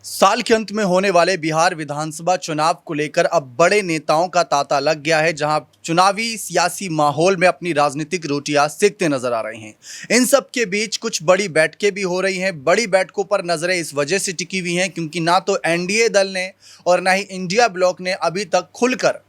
साल के अंत में होने वाले बिहार विधानसभा चुनाव को लेकर अब बड़े नेताओं का तांता लग गया है, जहां चुनावी सियासी माहौल में अपनी राजनीतिक रोटियां सेकते नजर आ रहे हैं। इन सब के बीच कुछ बड़ी बैठकें भी हो रही हैं। बड़ी बैठकों पर नजरें इस वजह से टिकी हुई हैं क्योंकि ना तो एनडीए दल ने और ना ही इंडिया ब्लॉक ने अभी तक खुलकर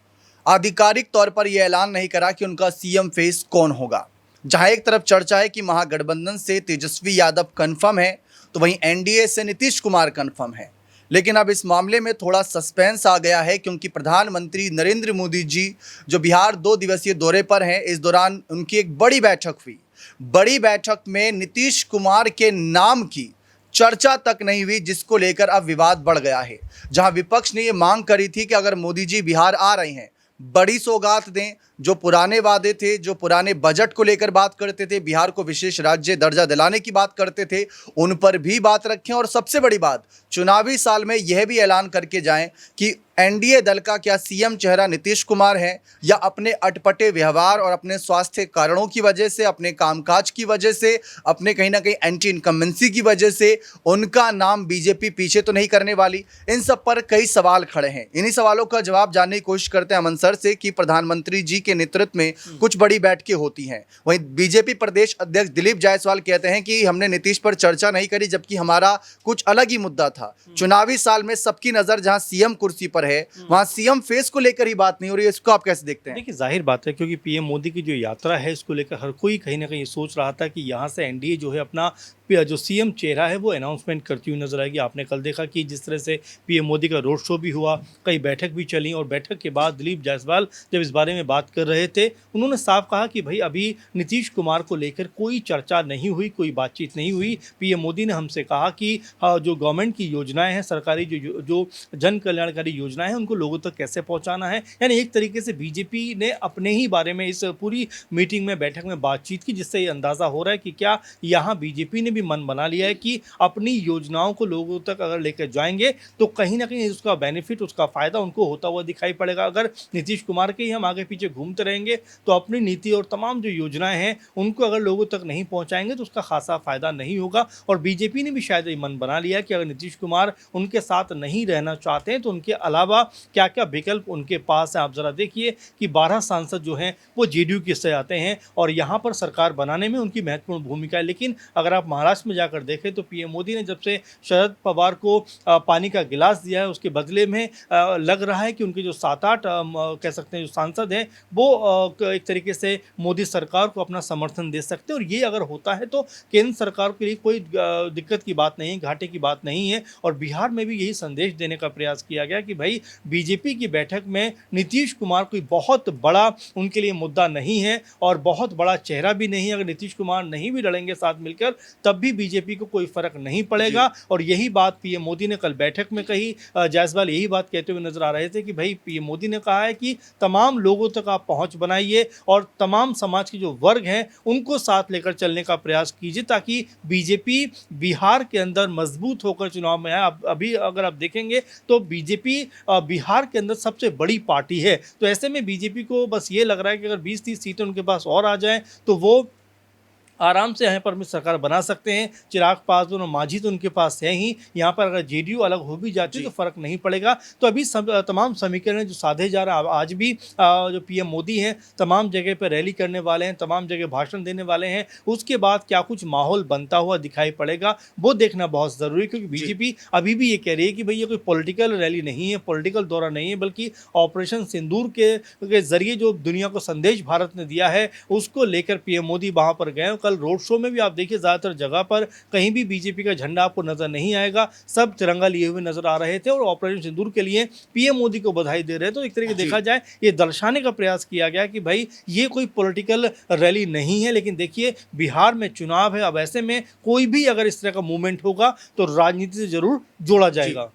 आधिकारिक तौर पर यह ऐलान नहीं करा कि उनका सीएम फेस कौन होगा। जहां एक तरफ चर्चा है कि महागठबंधन से तेजस्वी यादव कन्फर्म है, तो वहीं एनडीए से नीतीश कुमार कन्फर्म है। लेकिन अब इस मामले में थोड़ा सस्पेंस आ गया है क्योंकि प्रधानमंत्री नरेंद्र मोदी जी जो बिहार 2 दिवसीय दौरे पर हैं, इस दौरान उनकी एक बड़ी बैठक हुई। बड़ी बैठक में नीतीश कुमार के नाम की चर्चा तक नहीं हुई, जिसको लेकर अब विवाद बढ़ गया है। जहां विपक्ष ने ये मांग करी थी कि अगर मोदी जी बिहार आ रहे हैं, बड़ी सौगात दें। जो पुराने वादे थे, जो पुराने बजट को लेकर बात करते थे, बिहार को विशेष राज्य दर्जा दिलाने की बात करते थे, उन पर भी बात रखें। और सबसे बड़ी बात, चुनावी साल में यह भी ऐलान करके जाएं कि एनडीए दल का क्या सीएम चेहरा नीतीश कुमार है या अपने अटपटे व्यवहार और अपने स्वास्थ्य कारणों की वजह से, अपने कामकाज की वजह से, अपने कहीं ना कहीं एंटी इनकम्बेंसी की वजह से उनका नाम बीजेपी पीछे तो नहीं करने वाली। इन सब पर कई सवाल खड़े हैं। इन्हीं सवालों का जवाब जानने की कोशिश करते हैं अमन सर से कि प्रधानमंत्री जी के नेतृत्व में कुछ बड़ी बैठकें होती हैं। वहीं बीजेपी प्रदेश अध्यक्ष दिलीप जायसवाल कहते हैं कि हमने नीतीश पर चर्चा नहीं करी, जबकि हमारा कुछ अलग ही मुद्दा था। चुनावी साल में सबकी नजर जहां सीएम कुर्सी पर है, वहां सीएम फेस को लेकर ही बात नहीं हो रही है। इसको आप कैसे देखते हैं? देखिए, जाहिर बात है क्योंकि पीएम मोदी की जो यात्रा है इसको लेकर हर कोई कहीं ना कहीं सोच रहा था कि यहाँ से एनडीए जो है अपना जो सीएम चेहरा है वो अनाउंसमेंट करती हुई नजर आएगी। आपने कल देखा कि जिस तरह से पीएम मोदी का रोड शो भी हुआ, कई बैठक भी चली और बैठक के बाद दिलीप जायसवाल जब इस बारे में बात कर रहे थे, उन्होंने साफ कहा कि भाई अभी नीतीश कुमार को लेकर कोई चर्चा नहीं हुई, कोई बातचीत नहीं हुई। पीएम मोदी ने हमसे कहा कि जो गवर्नमेंट की योजनाएं हैं, सरकारी जो जन कल्याणकारी योजनाएं हैं, उनको लोगों तक कैसे पहुंचाना है। यानी एक तरीके से बीजेपी ने अपने ही बारे में इस पूरी मीटिंग में, बैठक में बातचीत की, जिससे ये अंदाज़ा हो रहा है कि क्या यहाँ बीजेपी ने भी मन बना लिया है कि अपनी योजनाओं को लोगों तक अगर लेकर जाएंगे तो कहीं ना कहीं उसका बेनिफिट, उसका फ़ायदा उनको होता हुआ दिखाई पड़ेगा। अगर नीतीश कुमार के ही हम आगे पीछे घूमते रहेंगे तो अपनी नीति और तमाम जो योजनाएं हैं उनको अगर लोगों तक नहीं पहुंचाएंगे तो उसका खासा फ़ायदा नहीं होगा। और बीजेपी ने भी शायद ये मन बना लिया है कि अगर नीतीश कुमार उनके साथ नहीं रहना चाहते हैं तो उनके अलावा क्या क्या विकल्प उनके पास है। आप ज़रा देखिए कि 12 सांसद जो हैं वो जेडीयू के से आते हैं और यहाँ पर सरकार बनाने में उनकी महत्वपूर्ण भूमिका है। लेकिन अगर आप महाराष्ट्र में जाकर देखें तो पीएम मोदी ने जब से शरद पवार को पानी का गिलास दिया है, उसके बदले में लग रहा है कि उनके जो 7-8 कह सकते हैं जो सांसद हैं वो एक तरीके से मोदी सरकार को अपना समर्थन दे सकते हैं। और ये अगर होता है तो केंद्र सरकार के लिए कोई दिक्कत की बात नहीं है, घाटे की बात नहीं है। और बिहार में भी यही संदेश देने का प्रयास किया गया कि भाई बीजेपी की बैठक में नीतीश कुमार कोई बहुत बड़ा उनके लिए मुद्दा नहीं है और बहुत बड़ा चेहरा भी नहीं है। अगर नीतीश कुमार नहीं भी लड़ेंगे साथ मिलकर तब भी बीजेपी को कोई फर्क नहीं पड़ेगा। और यही बात पीएम मोदी ने कल बैठक में कही। जायसवाल यही बात कहते हुए नजर आ रहे थे कि भाई पीएम मोदी ने कहा है कि तमाम लोगों तक आप पहुंच बनाइए और तमाम समाज के जो वर्ग हैं उनको साथ लेकर चलने का प्रयास कीजिए ताकि बीजेपी बिहार के अंदर मजबूत होकर चुनाव में आए। अभी अगर आप देखेंगे तो बीजेपी बिहार के अंदर सबसे बड़ी पार्टी है। तो ऐसे में बीजेपी को बस ये लग रहा है कि अगर 20-30 सीटें उनके पास और आ जाएं तो वो आराम से यहाँ पर भी सरकार बना सकते हैं। चिराग पासवान और मांझी तो उनके पास है ही, यहाँ पर अगर जेडीयू अलग हो भी जाती है तो फर्क नहीं पड़ेगा। तो अभी तमाम समीकरण जो साधे जा रहा है, आज भी जो पीएम मोदी हैं तमाम जगह पर रैली करने वाले हैं, तमाम जगह भाषण देने वाले हैं। उसके बाद क्या कुछ माहौल बनता हुआ दिखाई पड़ेगा वो देखना बहुत ज़रूरी है, क्योंकि बीजेपी अभी भी ये कह रही है कि भाई ये कोई पॉलिटिकल रैली नहीं है, पॉलिटिकल दौरा नहीं है, बल्कि ऑपरेशन सिंदूर के जरिए जो दुनिया को संदेश भारत ने दिया है उसको लेकर पीएम मोदी वहाँ पर गए। कल रोड शो में भी आप देखिए ज़्यादातर जगह पर कहीं भी बीजेपी का झंडा आपको नजर नहीं आएगा, सब तिरंगा लिए हुए नजर आ रहे थे और ऑपरेशन सिंदूर के लिए पीएम मोदी को बधाई दे रहे थे। तो एक तरीके देखा जाए ये दर्शाने का प्रयास किया गया कि भाई ये कोई पॉलिटिकल रैली नहीं है। लेकिन देखिए बिहार में चुनाव है, अब ऐसे में कोई भी अगर इस तरह का मूवमेंट होगा तो राजनीति से जरूर जोड़ा जाएगा।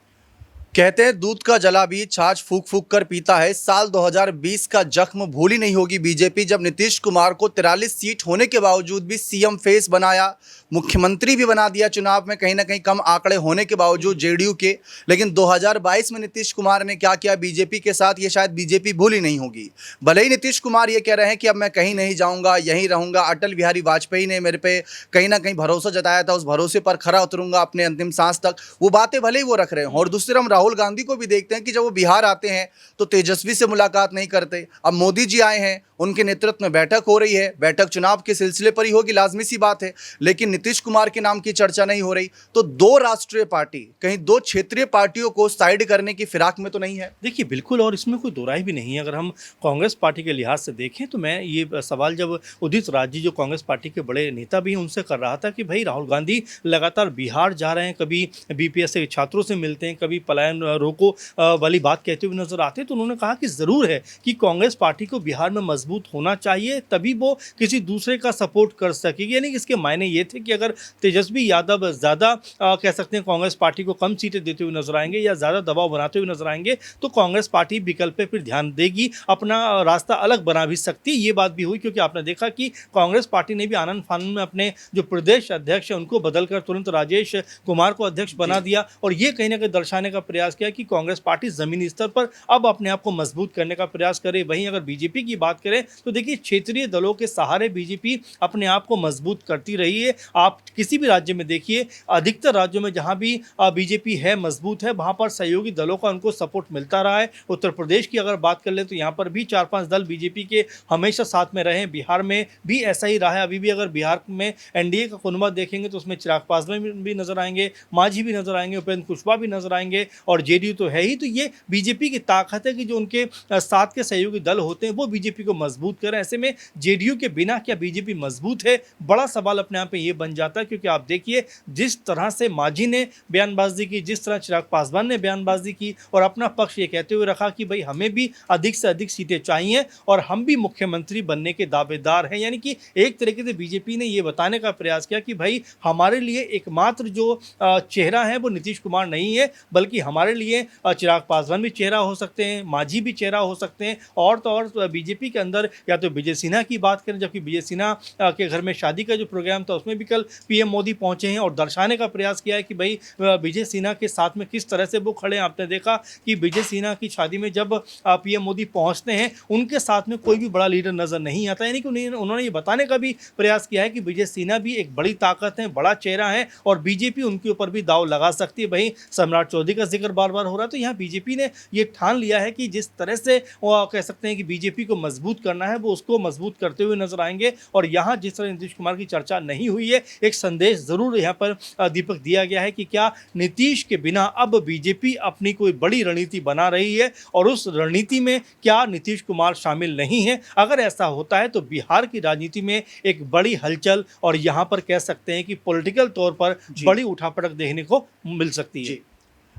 कहते हैं दूध का जला भी छाछ फूंक फूंक कर पीता है। साल 2020 का जख्म भूली नहीं होगी बीजेपी, जब नीतीश कुमार को 43 सीट होने के बावजूद भी सीएम फेस बनाया, मुख्यमंत्री भी बना दिया चुनाव में, कहीं ना कहीं कम आंकड़े होने के बावजूद जेडीयू के। लेकिन 2022 में नीतीश कुमार ने क्या किया बीजेपी के साथ, ये शायद बीजेपी भूली नहीं होगी। भले ही नीतीश कुमार ये कह रहे हैं कि अब मैं कहीं नहीं जाऊंगा, यहीं रहूंगा, अटल बिहारी वाजपेयी ने मेरे पे कहीं ना कहीं भरोसा जताया था, उस भरोसे पर खरा उतरूंगा अपने अंतिम सांस तक, वो बातें भले ही वो रख रहे हैं। और दूसरी हम राहुल गांधी को भी देखते हैं कि जब वो बिहार आते हैं तो तेजस्वी से मुलाकात नहीं करते। अब मोदी जी आए हैं, उनके नेतृत्व में बैठक हो रही है, बैठक चुनाव के सिलसिले पर ही होगी, लाजमी सी बात है, लेकिन नीतीश कुमार के नाम की चर्चा नहीं हो रही। तो दो राष्ट्रीय पार्टी कहीं दो क्षेत्रीय पार्टियों को साइड करने की फिराक में तो नहीं है। देखिए बिल्कुल, और इसमें कोई दोराई भी नहीं है। अगर हम कांग्रेस पार्टी के लिहाज से देखें तो मैं ये सवाल जब उदित राज जी जो कांग्रेस पार्टी के बड़े नेता भी हैं उनसे कर रहा था कि भाई राहुल गांधी लगातार बिहार जा रहे हैं, कभी बीपीएस के छात्रों से मिलते हैं, कभी पलायन रोको वाली बात कहते हुए नजर आते हैं, तो उन्होंने कहा कि ज़रूर है कि कांग्रेस पार्टी को बिहार में मजबूत होना चाहिए, तभी वो किसी दूसरे का सपोर्ट कर सकेगी। यानी कि इसके मायने ये थे कि अगर तेजस्वी यादव ज़्यादा कह सकते हैं कांग्रेस पार्टी को कम सीटें देते हुए नजर आएंगे या ज़्यादा दबाव बनाते हुए नजर आएंगे तो कांग्रेस पार्टी विकल्प पे फिर ध्यान देगी, अपना रास्ता अलग बना भी सकती है। ये बात भी हुई क्योंकि आपने देखा कि कांग्रेस पार्टी ने भी आनंद फानंद में अपने जो प्रदेश अध्यक्ष हैं उनको बदलकर तुरंत राजेश कुमार को अध्यक्ष बना दिया, और ये कहीं ना कहीं दर्शाने का प्रयास किया कि कांग्रेस पार्टी जमीनी स्तर पर अब अपने आप को मजबूत करने का प्रयास करे। वहीं अगर बीजेपी की बात करें तो देखिए क्षेत्रीय दलों के सहारे बीजेपी अपने आप को मजबूत करती रही है। आप किसी भी राज्य में देखिए, अधिकतर राज्यों में जहां भी बीजेपी है, मजबूत है, वहां पर सहयोगी दलों का उनको सपोर्ट मिलता रहा है। उत्तर प्रदेश की अगर बात कर ले तो यहाँ पर भी 4-5 दल बीजेपी के हमेशा साथ में रहे। बिहार में भी ऐसा ही रहा है। अभी भी अगर बिहार में एनडीए का कुनबा देखेंगे तो उसमें चिराग पासवान भी नजर आएंगे, मांझी भी नजर आएंगे, उपेंद्र कुशवाहा भी नजर आएंगे, और जेडीयू तो है ही। तो ये बीजेपी की ताकत है कि जो उनके साथ के सहयोगी दल होते हैं वो बीजेपी को मजबूत करें। ऐसे में जेडीयू के बिना क्या बीजेपी मजबूत है, बड़ा सवाल अपने आप में ये बन जाता है। क्योंकि आप देखिए जिस तरह से मांझी ने बयानबाजी की, जिस तरह चिराग पासवान ने बयानबाजी की और अपना पक्ष ये कहते हुए रखा कि भाई हमें भी अधिक से अधिक सीटें चाहिए और हम भी मुख्यमंत्री बनने के दावेदार हैं। यानी कि एक तरीके से बीजेपी ने ये बताने का प्रयास किया कि भाई हमारे लिए एकमात्र जो चेहरा है वो नीतीश कुमार नहीं है, बल्कि हमारे लिए चिराग पासवान भी चेहरा हो सकते हैं, मांझी भी चेहरा हो सकते हैं, और तो और बीजेपी के अंदर या तो विजय सिन्हा की बात करें, जबकि विजय सिन्हा के घर में शादी का जो प्रोग्राम था उसमें भी कल पीएम मोदी पहुंचे हैं और दर्शाने का प्रयास किया है कि भाई विजय सिन्हा के साथ में किस तरह से वो खड़े हैं। आपने देखा कि विजय सिन्हा की शादी में जब पीएम मोदी पहुंचते हैं उनके साथ में कोई भी बड़ा लीडर नजर नहीं आता। यानी कि उन्होंने ये बताने का भी प्रयास किया है कि विजय सिन्हा भी एक बड़ी ताकत है, बड़ा चेहरा है, और बीजेपी उनके ऊपर भी दाव लगा सकती है। वहीं सम्राट चौधरी का जिक्र बार बार हो रहा है, तो यहाँ बीजेपी ने ये ठान लिया है कि जिस तरह से वो कह सकते हैं कि बीजेपी को मजबूत करना है वो उसको मजबूत करते हुए नजर आएंगे। और यहाँ जिस तरह नीतीश कुमार की चर्चा नहीं हुई है, एक संदेश जरूर यहाँ पर दीपक दिया गया है कि क्या नीतीश के बिना अब बीजेपी अपनी कोई बड़ी रणनीति बना रही है और उस रणनीति में क्या नीतीश कुमार शामिल नहीं है। अगर ऐसा होता है तो बिहार की राजनीति में एक बड़ी हलचल और यहाँ पर कह सकते हैं कि पॉलिटिकल तौर पर बड़ी उठापटक देखने को मिल सकती है।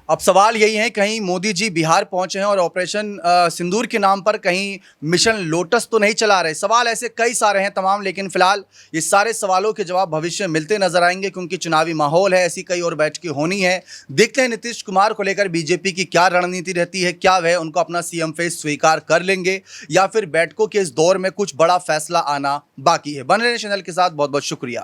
अब सवाल यही है, कहीं मोदी जी बिहार पहुंचे हैं और ऑपरेशन सिंदूर के नाम पर कहीं मिशन लोटस तो नहीं चला रहे। सवाल ऐसे कई सारे हैं तमाम, लेकिन फिलहाल ये सारे सवालों के जवाब भविष्य में मिलते नजर आएंगे, क्योंकि चुनावी माहौल है, ऐसी कई और बैठकें होनी है। देखते हैं नीतीश कुमार को लेकर बीजेपी की क्या रणनीति रहती है, क्या वह उनको अपना सीएम फेस स्वीकार कर लेंगे या फिर बैठकों के इस दौर में कुछ बड़ा फैसला आना बाकी है। बने रहे चैनल के साथ, बहुत बहुत शुक्रिया।